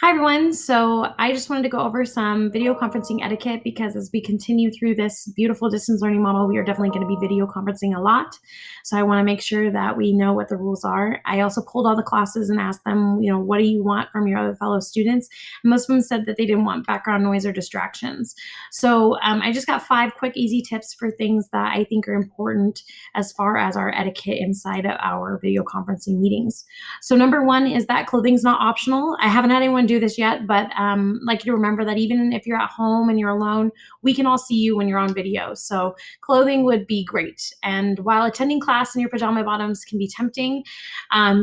Hi, everyone. So I just wanted to go over some video conferencing etiquette because as we continue through this beautiful distance learning model, we are definitely going to be video conferencing a lot. So I want to make sure that we know what the rules are. I also pulled all the classes and asked them, what do you want from your other fellow students? And most of them said that they didn't want background noise or distractions. So I just got 5 quick, easy tips for things that I think are important as far as our etiquette inside of our video conferencing meetings. So number 1 is that clothing's not optional. I haven't had anyone do this yet, but like you to remember that even if you're at home and you're alone, we can all see you when you're on video. So clothing would be great. And while attending class in your pajama bottoms can be tempting,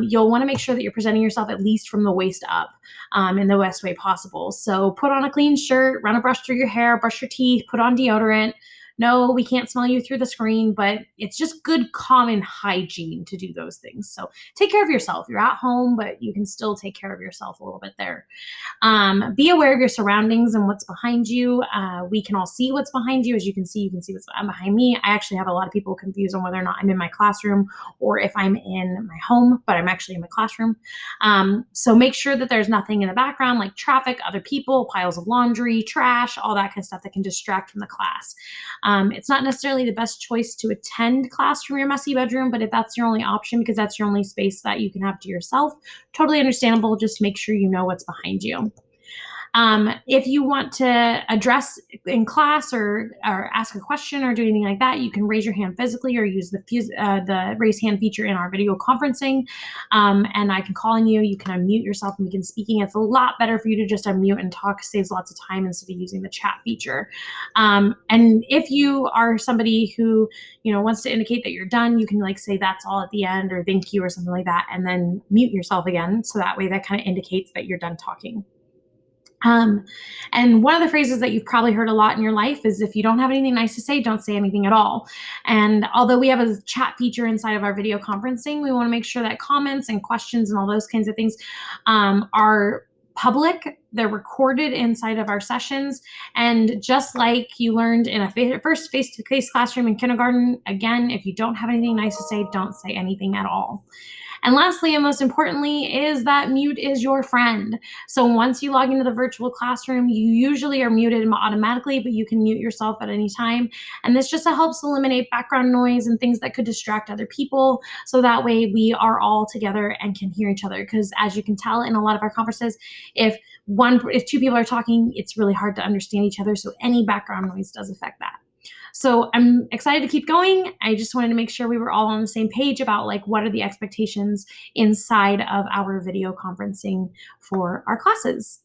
you'll want to make sure that you're presenting yourself at least from the waist up in the best way possible. So put on a clean shirt, run a brush through your hair, brush your teeth, put on deodorant. No, we can't smell you through the screen, but it's just good common hygiene to do those things. So take care of yourself. You're at home, but you can still take care of yourself a little bit there. Be aware of your surroundings and what's behind you. We can all see what's behind you. As you can see what's behind me. I actually have a lot of people confused on whether or not I'm in my classroom or if I'm in my home, but I'm actually in my classroom. So make sure that there's nothing in the background like traffic, other people, piles of laundry, trash, all that kind of stuff that can distract from the class. It's not necessarily the best choice to attend class from your messy bedroom, but if that's your only option because that's your only space that you can have to yourself, totally understandable. Just make sure you know what's behind you. If you want to address in class or ask a question or do anything like that, you can raise your hand physically or use the raise hand feature in our video conferencing. And I can call on you. You can unmute yourself and begin speaking. It's a lot better for you to just unmute and talk. Saves lots of time instead of using the chat feature. And if you are somebody who wants to indicate that you're done, you can say that's all at the end or thank you or something like that, and then mute yourself again. So that way that kind of indicates that you're done talking. And one of the phrases that you've probably heard a lot in your life is if you don't have anything nice to say, don't say anything at all. And although we have a chat feature inside of our video conferencing, we want to make sure that comments and questions and all those kinds of things are public. They're recorded inside of our sessions. And just like you learned in a first face-to-face classroom in kindergarten, again, if you don't have anything nice to say, don't say anything at all. And lastly, and most importantly, is that mute is your friend. So once you log into the virtual classroom, you usually are muted automatically, but you can mute yourself at any time. And this just helps eliminate background noise and things that could distract other people. So that way we are all together and can hear each other. Because as you can tell in a lot of our conferences, if 2 people are talking, it's really hard to understand each other. So any background noise does affect that. So I'm excited to keep going. I just wanted to make sure we were all on the same page about what are the expectations inside of our video conferencing for our classes.